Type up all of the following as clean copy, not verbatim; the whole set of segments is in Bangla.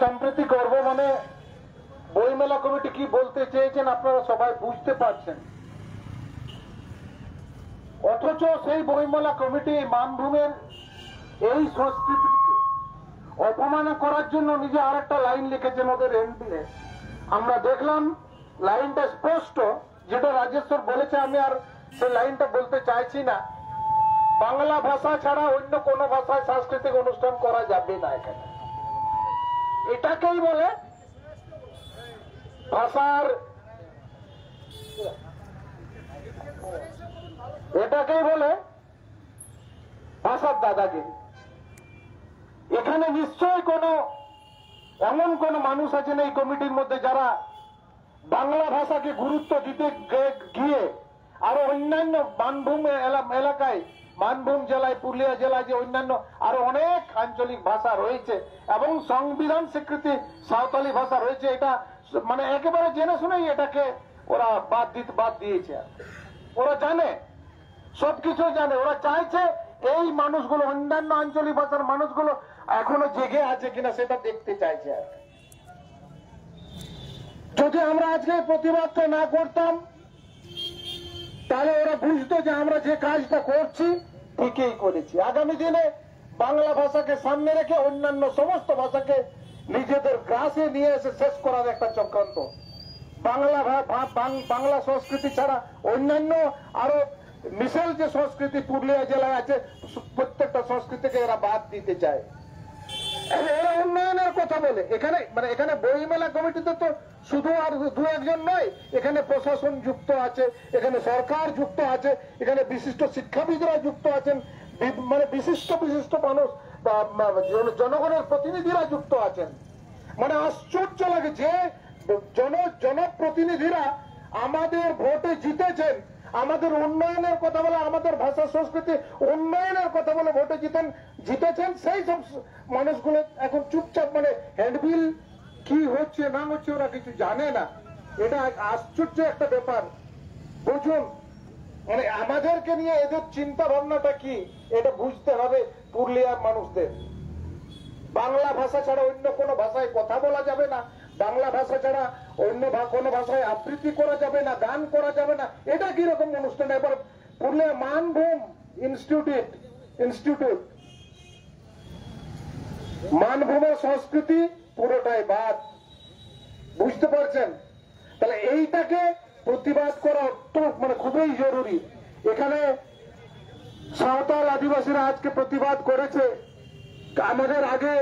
সম্প্রীতি করব মানে বইমেলা কমিটি কি বলতে চেয়েছেন আপনারা সবাই বুঝতে পারছেন। অথচ সেই বইমেলা কমিটি মানভূমের এই সংস্কৃতিকে অপমান করার জন্য নিজে আরেকটা লাইন লিখেছেন ওদের এনবিএ। আমরা দেখলাম লাইনটা স্পষ্ট, যেটা রাজেশ্বর বলেছে, আমি আর সেই লাইনটা বলতে চাইছি না। বাংলা ভাষা ছাড়া অন্য কোনো ভাষায় সাংস্কৃতিক অনুষ্ঠান করা যাবে না এখানে। এটাকেই বলে ভাষার, এটাকেই বলে ভাষার দাদাগিরি। এখানে নিশ্চয় এমন কোন মানুষ আছেন এই কমিটির মধ্যে যারা বাংলা ভাষাকে গুরুত্ব দিতে গিয়ে আরো অন্যান্য মানভূম এলাকায়, মানভূম জেলায়, পুরুলিয়া জেলায় যে অন্যান্য আরো অনেক আঞ্চলিক ভাষা রয়েছে এবং সংবিধান স্বীকৃতি সাঁওতালি ভাষা রয়েছে, এটা মানে একেবারে জেনে শুনেই এটাকে ওরা বাদ দিয়েছে। ওরা জানে, সবকিছু জানে। ওরা চাইছে এই মানুষগুলো, অন্যান্য আঞ্চলিক ভাষার মানুষগুলো এখনো জেগে আছে কিনা সেটা দেখতে চাইছে। যদি আমরা আজকে প্রতিবাদটা না করতাম তাহলে ওরা বুঝতো যে আমরা যে কাজটা করছি ঠিকই করেছি। আগামী দিনে বাংলা ভাষাকে সামনে রেখে অন্যান্য সমস্ত ভাষাকে নিজেদের গ্রাসে নিয়ে এসে শেষ করার একটা চক্রান্ত। বাংলা সংস্কৃতি ছাড়া অন্যান্য আরো মিশেল যে সংস্কৃতি পুরুলিয়া জেলায় আছে, প্রত্যেকটা সংস্কৃতিকে এরা বাদ দিতে চায়। এরা উন্নয়নের কথা বলে। এখানে বইমেলা কমিটিতে তো শুধু আর দু একজন নয়, এখানে প্রশাসন যুক্ত আছে, এখানে সরকার যুক্ত আছে, এখানে বিশিষ্ট শিক্ষাবিদরা যুক্ত আছেন, মানে বিশিষ্ট মানুষ, জনগণের প্রতিনিধিরা যুক্ত আছেন। মানে আশ্চর্য লাগে যে জনপ্রতিনিধিরা আমাদের ভোটে জিতেছেন, আমাদের উন্নয়নের কথা বলে, আমাদের ভাষা সংস্কৃতি উন্নয়নের কথা বলে ভোটে জিতেছেন, সেই সব মানুষগুলো এখন চুপচাপ, মানে হ্যান্ডবিল কি হচ্ছে না হচ্ছে ওরা কিছু জানে না। এটা আশ্চর্য একটা ব্যাপার। বুঝুন, মানে আমাদেরকে নিয়ে এদের চিন্তা ভাবনাটা কি এটা বুঝতে হবে পুরুলিয়ার মানুষদের। বাংলা ভাষা ছাড়া অন্য কোনো ভাষায় কথা বলা যাবে না, বাংলা ভাষা ছাড়া অন্য কোনো ভাষায় আবৃত্তি করা যাবে না, গান করা যাবে না। এটা কিরকম অনুষ্ঠান? এবার পুরুলিয়া মানভূম ইনস্টিটিউট মানভূমের সংস্কৃতি পুরোটাই বাদ। বুঝতে পারছেন? তাহলে এইটাকে প্রতিবাদ করা মানে খুবই জরুরি। এখানে সাঁওতাল আদিবাসীরা আজকে প্রতিবাদ করেছে, আমাদের আগে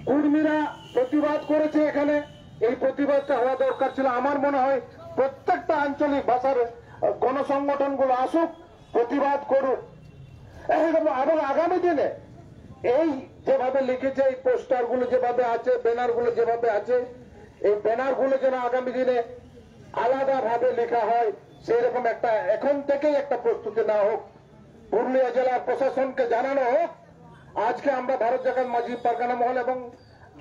কুর্মীরা প্রতিবাদ করেছে। এখানে এই প্রতিবাদটা হওয়া দরকার ছিল। আমার মনে হয় প্রত্যেকটা আঞ্চলিক ভাষার গণসংগঠনগুলো আসুক, প্রতিবাদ করুক। এবং আগামী দিনে এই যেভাবে লিখেছে, এই পোস্টারগুলো যেভাবে আছে, ব্যানারগুলো যেভাবে আছে, এই ব্যানারগুলো যেন আগামী দিনে আলাদা ভাবে লেখা হয়, সেরকম একটা এখন থেকেই একটা প্রস্তুতি না হোক। পুরুলিয়া জেলার প্রশাসনকে জানানো হোক, আজকে আমরা ভারত জাগাত মাঝি পারগানা মহল এবং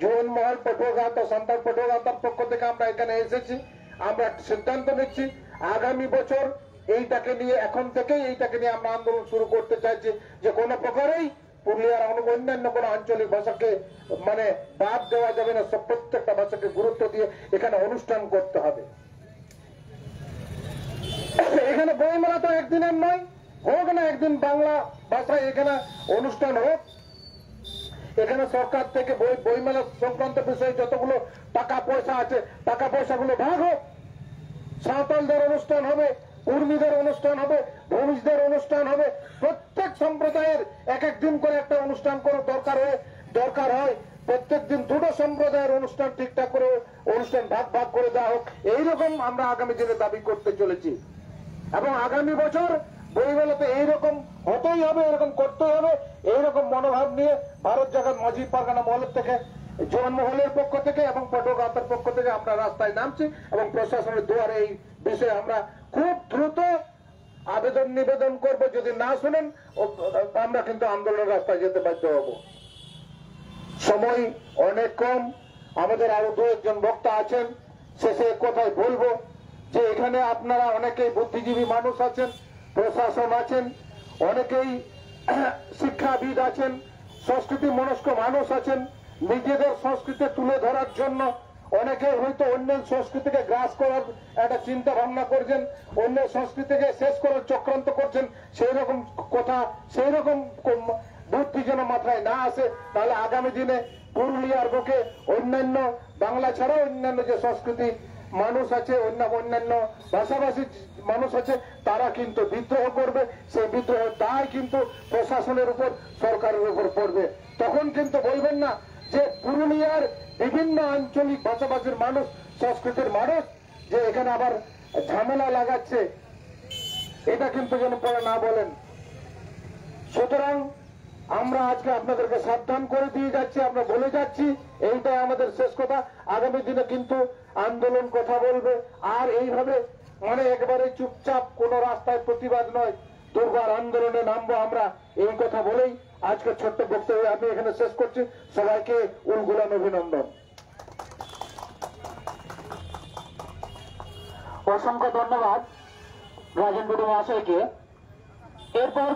জোন মহল পটুয়াঘাট ও সান্তাল পটুয়াঘাটার পক্ষ থেকে আমরা এখানে এসেছি। আমরা সিদ্ধান্ত নিচ্ছি আগামী বছর এইটাকে নিয়ে, এখন থেকেই এইটাকে নিয়ে আমরা আন্দোলন শুরু করতে চাইছি যে কোনো প্রকারেই পুরুলিয়ার অন্যান্য কোনো আঞ্চলিক ভাষাকে মানে বাদ দেওয়া যাবে না। সব প্রত্যেকটা ভাষাকে গুরুত্ব দিয়ে এখানে অনুষ্ঠান করতে হবে। এখানে বইমেলা তো একদিনের নয়, হোক না একদিন বাংলা ভাষায় এখানে অনুষ্ঠান হোক। এখানে সরকার থেকে বইমেলা সংক্রান্ত বিষয়ে যতগুলো টাকা পয়সা আছে, টাকা পয়সাগুলো ভাগ হোক। সাঁওতালদের অনুষ্ঠান হবে, কুর্মীদের অনুষ্ঠান হবে, ভূমিজদের অনুষ্ঠান হবে। প্রত্যেক সম্প্রদায়ের এক দিন করে একটা অনুষ্ঠান করার দরকার হয়। প্রত্যেক দিন দুটো সম্প্রদায়ের অনুষ্ঠান ঠিকঠাক করে অনুষ্ঠান ভাগ করে দেওয়া হোক। এইরকম আমরা আগামী দিনে দাবি করতে চলেছি এবং আগামী বছর বইমেলাতে এইরকম হতেই হবে, এরকম করতেই হবে। এইরকম মনোভাব নিয়ে ভারত জাগাত মাঝি পারগানা মহলের থেকে, জোন মহলের পক্ষ থেকে এবং পটুয়াঘাটার পক্ষ থেকে আমরা রাস্তায় নামছি এবং প্রশাসনের দুয়ারে এই বিষয়ে আমরা খুব দ্রুত আবেদন নিবেদন করব। যদি না শুনেন আমরা কিন্তু আন্দোলনের রাস্তায় যেতে বাধ্য হব। সময় অনেক কম, আমাদের আরো দু একজন বক্তা আছেন। শেষে কথাই বলবো যে এখানে আপনারা অনেকেই বুদ্ধিজীবী মানুষ আছেন, প্রশাসন আছেন, অনেকেই শিক্ষাবিদ আছেন, সংস্কৃতি মনস্ক মানুষ আছেন। নিজেদের সংস্কৃতি তুলে ধরার জন্য অনেকে হয়তো অন্য সংস্কৃতিকে গ্রাস করার একটা চিন্তা ভাবনা করছেন, অন্য সংস্কৃতিকে শেষ করার চক্রান্ত করছেন। সেই রকম কথা, সেই রকম বুদ্ধি যেন মাথায় না আসে, তাহলে আগামী দিনে পুরুলিয়ার বুকে অন্যান্য বাংলা ছাড়াও অন্যান্য যে সংস্কৃতি মানুষ আছে, অন্যান্য ভাষাভাষী মানুষ আছে, তারা কিন্তু বিদ্রোহ করবে। সেই বিদ্রোহ দায় কিন্তু প্রশাসনের উপর, সরকারের উপর পড়বে। তখন কিন্তু বলবেন না যে পুরুলিয়ার বিভিন্ন আঞ্চলিক ভাষাভাষীর মানুষ, সংস্কৃতির মানুষ যে এখানে আবার ঝামেলা লাগাচ্ছে, এটা কিন্তু যেন পরে না বলেন। সুতরাং আমরা আজকে আপনাদেরকে সাবধান করে দিয়ে যাচ্ছি, আমরা বলে যাচ্ছি এইটাই আমাদের শেষ কথা। আগামী দিনে কিন্তু আন্দোলন কথা বলবে, আর এইভাবে মানে একবারে চুপচাপ কোন রাস্তায় প্রতিবাদ নয়, দুর্বার আন্দোলনে নামবো আমরা, এই কথা বলেই আজকে ছোট্ট বক্তব্য আমি এখানে শেষ করছি। সবাইকে উলগুলান অভিনন্দন। অসংখ্য ধন্যবাদ রাজেন গুরু মহাশয়কে। এরপর